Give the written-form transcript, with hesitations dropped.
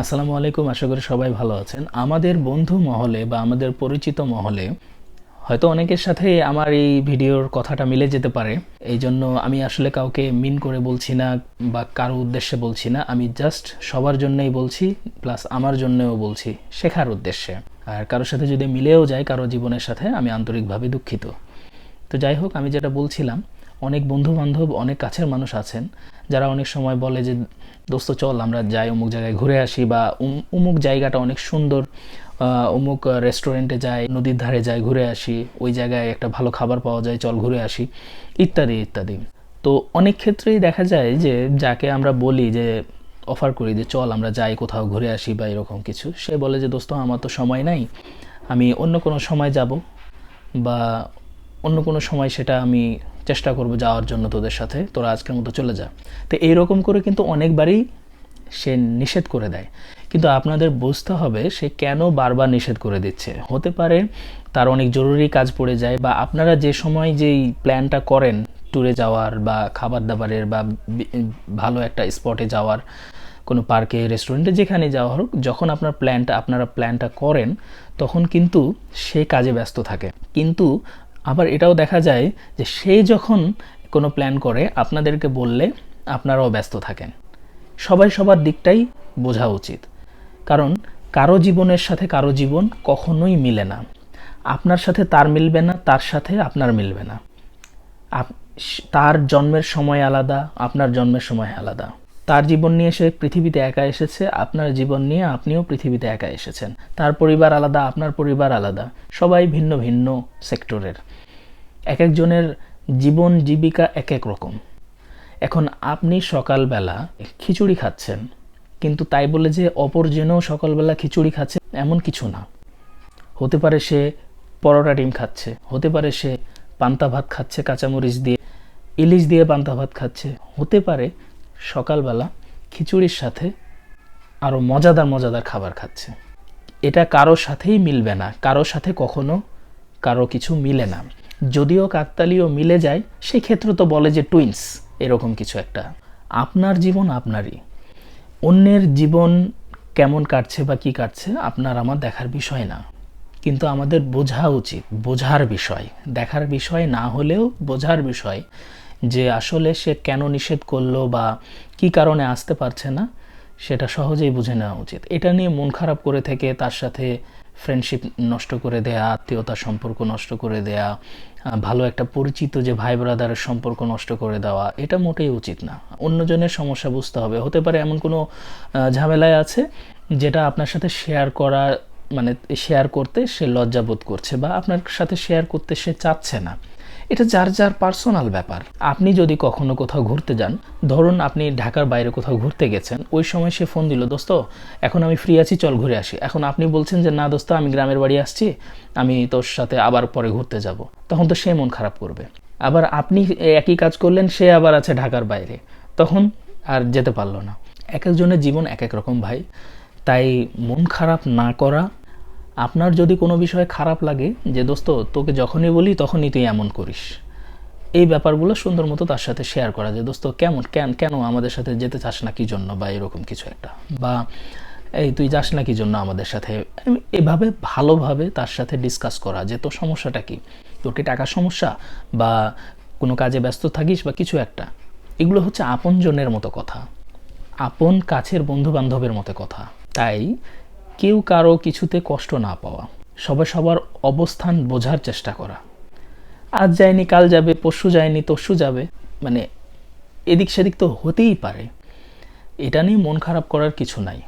আসসালামু আলাইকুম। আশা করি সবাই ভালো আছেন। আমাদের বন্ধু মহলে বা আমাদের পরিচিত মহলে হয়তো অনেকের সাথে আমার এই ভিডিওর কথাটা মিলে যেতে পারে। এই জন্য আমি আসলে কাউকে মিন করে বলছি না বা কারো উদ্দেশ্যে বলছি না। আমি জাস্ট সবার জন্যই বলছি, প্লাস আমার জন্যও বলছি, শেখার উদ্দেশ্যে। আর কারোর সাথে যদি মিলেও যায় কারো জীবনের সাথে, আমি আন্তরিকভাবে দুঃখিত। তো যাই হোক, আমি যেটা বলছিলাম, অনেক বন্ধু বান্ধব, অনেক কাছের মানুষ আছেন যারা অনেক সময় বলে যে দোস্ত চল আমরা যাই অমুক জায়গায় ঘুরে আসি, বা অমুক জায়গাটা অনেক সুন্দর, অমুক রেস্টুরেন্টে যাই, নদীর ধারে যাই ঘুরে আসি, ওই জায়গায় একটা ভালো খাবার পাওয়া যায়, চল ঘুরে আসি, ইত্যাদি ইত্যাদি। তো অনেক ক্ষেত্রেই দেখা যায় যে যাকে আমরা বলি যে অফার করি যে চল আমরা যাই কোথাও ঘুরে আসি বা এরকম কিছু, সে বলে যে দোস্ত আমার তো সময় নাই, আমি অন্য কোনো সময় যাব, বা অন্য কোনো সময় সেটা আমি চেষ্টা করব যাওয়ার জন্য তোদের সাথে, তোরা আজকের মতো চলে যা। তো এইরকম করে কিন্তু অনেকবারই সে নিষেধ করে দেয়। কিন্তু আপনাদের বুঝতে হবে সে কেন বারবার নিষেধ করে দিচ্ছে। হতে পারে তার অনেক জরুরি কাজ পড়ে যায়, বা আপনারা যে সময় যেই প্ল্যানটা করেন ট্যুরে যাওয়ার বা খাবার দাবারের বা ভালো একটা স্পটে যাওয়ার, কোনো পার্কে, রেস্টুরেন্টে, যেখানে যাওয়া হোক, যখন আপনারা প্ল্যানটা করেন তখন কিন্তু সে কাজে ব্যস্ত থাকে। কিন্তু আবার এটাও দেখা যায় যে সে যখন কোনো প্ল্যান করে আপনাদেরকে বললে আপনারাও ব্যস্ত থাকেন। সবাই সবার দিকটাই বোঝা উচিত, কারণ কারো জীবনের সাথে কারো জীবন কখনোই মিলে না। আপনার সাথে তার মিলবে না, তার সাথে আপনার মিলবে না। তার জন্মের সময় আলাদা, আপনার জন্মের সময় আলাদা। তার জীবন নিয়ে সে পৃথিবীতে একা এসেছে, আপনার জীবন নিয়ে আপনিও পৃথিবীতে একা এসেছেন। তার পরিবার আলাদা, আপনার পরিবার আলাদা, সবাই ভিন্ন ভিন্ন সেক্টরের। এক একজনের জীবন জীবিকা এক এক রকম। এখন আপনি সকালবেলা খিচুড়ি খাচ্ছেন, কিন্তু তাই বলে যে অপরজনও সকালবেলা খিচুড়ি খাচ্ছে এমন কিছু না। হতে পারে সে পরোটা ডিম খাচ্ছে, হতে পারে সে পান্তা ভাত খাচ্ছে কাঁচামরিচ দিয়ে, ইলিশ দিয়ে পান্তা ভাত খাচ্ছে, হতে পারে সকালবেলা খিচুড়ির সাথে আরও মজাদার মজাদার খাবার খাচ্ছে। এটা কারো সাথেই মিলবে না, কারো সাথে কখনো কারো কিছু মিলে না। যদিও কাকতালীয় মিলে যায়, সেই ক্ষেত্রে তো বলে যে টুইন্স, এরকম কিছু একটা। আপনার জীবন আপনারই, অন্যের জীবন কেমন কাটছে বা কী কাটছে আপনার আমার দেখার বিষয় না। কিন্তু আমাদের বোঝা উচিত, বোঝার বিষয়, দেখার বিষয় না হলেও বোঝার বিষয়, যে আসলে সে কেন নিষেধ করলো বা কী কারণে আসতে পারছে না, সেটা সহজেই বুঝে নেওয়া উচিত। এটা নিয়ে মন খারাপ করে থেকে তার সাথে ফ্রেন্ডশিপ নষ্ট করে দেয়া, আত্মীয়তার সম্পর্ক নষ্ট করে দেয়া, ভালো একটা পরিচিত যে ভাই ব্রাদারের সম্পর্ক নষ্ট করে দেওয়া, এটা মোটেই উচিত না। অন্যজনের সমস্যা বুঝতে হবে। হতে পারে এমন কোনো ঝামেলায় আছে যেটা আপনার সাথে শেয়ার করা, মানে শেয়ার করতে সে লজ্জাবোধ করছে, বা আপনার সাথে শেয়ার করতে সে চাচ্ছে না। এটা যার যার পার্সোনাল ব্যাপার। আপনি যদি কখনো কোথাও ঘুরতে যান, ধরুন আপনি ঢাকার বাইরে কোথাও ঘুরতে গেছেন, ওই সময় সে ফোন দিল, দোস্ত এখন আমি ফ্রি আছি, চল ঘুরে আসি। এখন আপনি বলছেন যে না দোস্ত, আমি গ্রামের বাড়ি আসছি, আমি তোর সাথে আবার পরে ঘুরতে যাব, তখন তো সে মন খারাপ করবে। আবার আপনি একই কাজ করলেন, সে আবার আছে ঢাকার বাইরে, তখন আর যেতে পারলো না। এক একজনের জীবন এক এক রকম ভাই। তাই মন খারাপ না করা। আপনার যদি কোনো বিষয়ে খারাপ লাগে যে দোস্ত তোকে যখনই বলি তখনই তুই এমন করিস, এই ব্যাপারগুলো সুন্দর মতো তার সাথে শেয়ার করা, যে দোস্ত কেমন কেন আমাদের সাথে যেতে চাস না কি জন্য, বা এরকম কিছু একটা, বা এই তুই যাস না কি জন্য আমাদের সাথে, এভাবে ভালোভাবে তার সাথে ডিসকাস করা যে তোর সমস্যাটা কি, তোর কি টাকার সমস্যা, বা কোনো কাজে ব্যস্ত থাকিস, বা কিছু একটা। এগুলো হচ্ছে আপনজনের মতো কথা, আপন কাছের বন্ধু বান্ধবের মতো কথা। তাই কেউ কারো কিছুতে কষ্ট না পাওয়া, সবাই সবার অবস্থান বোঝার চেষ্টা করা। আজ যায়নি কাল যাবে, পরশু যায়নি তরশু যাবে, মানে এদিক সেদিক তো হতেই পারে। এটা নিয়ে মন খারাপ করার কিছু নাই।